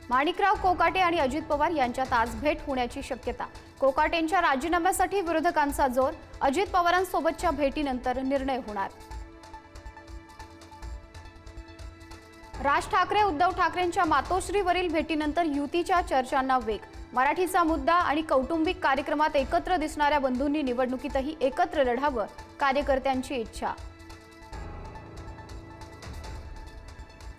माणिकराव कोकाटे आणि अजित पवार यांच्यात आज भेट होण्याची शक्यता। कोकाटेंच्या राजीनाम्यासाठी विरोधकांचा जोर, अजित पवारांसोबतच्या भेटीनंतर निर्णय होणार। राज ठाकरे उद्धव ठाकरेंच्या मातोश्रीवरील भेटीनंतर युतीच्या चर्चांना वेग। मराठीचा मुद्दा आणि कौटुंबिक कार्यक्रमात एकत्र दिसणाऱ्या बंधूंनी निवडणुकीतही एकत्र लढावं, कार्यकर्त्यांची इच्छा।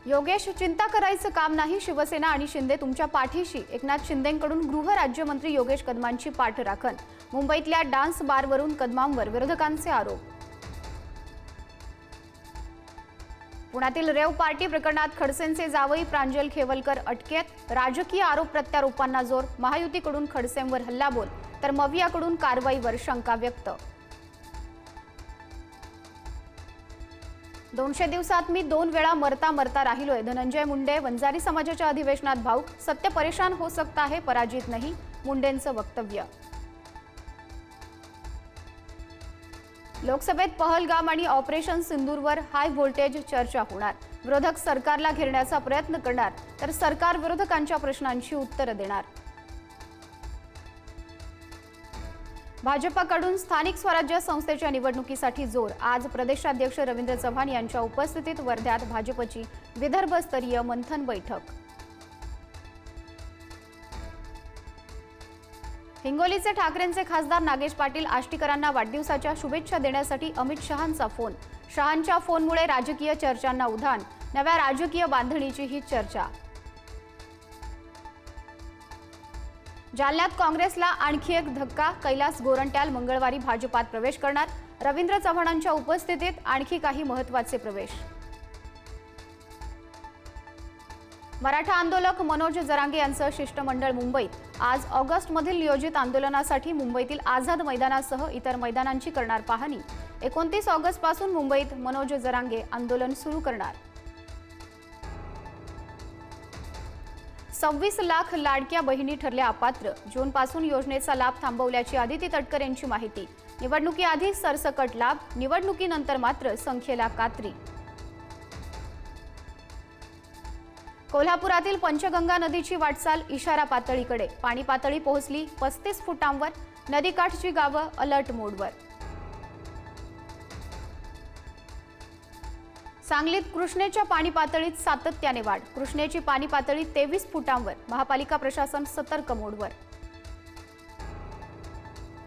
योगेश, चिंता करायचं काम नाही, शिवसेना आणि शिंदे तुमच्या पाठीशी। एकनाथ शिंदेंकडून गृह राज्यमंत्री योगेश कदमांची पाठराखण। मुंबईतल्या डान्स बारवरून कदमांवर विरोधकांचे आरोप। पुण्यातील रेव पार्टी प्रकरणात खडसेंचे जावई प्रांजल खेवलकर अटकेत। राजकीय आरोप प्रत्यारोपांना जोर। महायुतीकडून खडसेंवर हल्लाबोल तर मवियाकडून कारवाईवर शंका व्यक्त। 200 दिवसात मी 2 वेळा मरता मरता राहिलोय। धनंजय मुंडे वंजारी समाजाच्या अधिवेशनात भाऊक। सत्य परेशान हो सकता है, पराजित नहीं, मुंडेंचं वक्तव्य। लोकसभेत पहलगाम आणि ऑपरेशन सिंदूरवर हाय व्होल्टेज चर्चा होणार। विरोधक सरकारला घेरण्याचा प्रयत्न करणार तर सरकार विरोधकांच्या प्रश्नांची उत्तरं देणार। भाजपकडून स्थानिक स्वराज्य संस्थेच्या निवडणुकीसाठी जोर। आज प्रदेशाध्यक्ष रवींद्र चव्हाण यांच्या उपस्थितीत वर्ध्यात भाजपची विदर्भस्तरीय मंथन बैठक। हिंगोलीचे ठाकरेंचे खासदार नागेश पाटील आष्टीकरांना वाढदिवसाच्या शुभेच्छा देण्यासाठी अमित शहांचा फोन। शहांच्या फोनमुळे राजकीय चर्चांना उधाण, नव्या राजकीय बांधणीची ही चर्चा। जालन्यात काँग्रेसला आणखी एक धक्का। कैलास गोरंट्याल मंगळवारी भाजपात प्रवेश करणार। रवींद्र चव्हाणांच्या उपस्थितीत आणखी काही महत्त्वाचे प्रवेश। मराठा आंदोलक मनोज जरांगे यांचं शिष्टमंडळ मुंबईत। आज ऑगस्टमधील नियोजित आंदोलनासाठी मुंबईतील आझाद मैदानासह इतर मैदानांची करणार पाहणी। 29 ऑगस्टपासून मुंबईत मनोज जरांगे आंदोलन सुरू करणार। 26 लाख लाडक्या बहिणी ठरल्या अपात्र। जूनपासून योजनेचा लाभ थांबवल्याची आदिती तटकर यांची माहिती। निवडणुकीआधी सरसकट लाभ, निवडणुकीनंतर मात्र संख्येला कात्री। कोल्हापुरातील पंचगंगा नदीची वाटचाल इशारा पातळीकडे। पाणी पातळी पोहोचली 35 फुटांवर। नदीकाठची गावं अलर्ट मोडवर। सांगलीत कृष्णेच्या पाणी पातळीत सातत्याने वाढ। कृष्णेची पाणी पातळी 23 फुटांवर। महापालिका प्रशासन सतर्क मोडवर।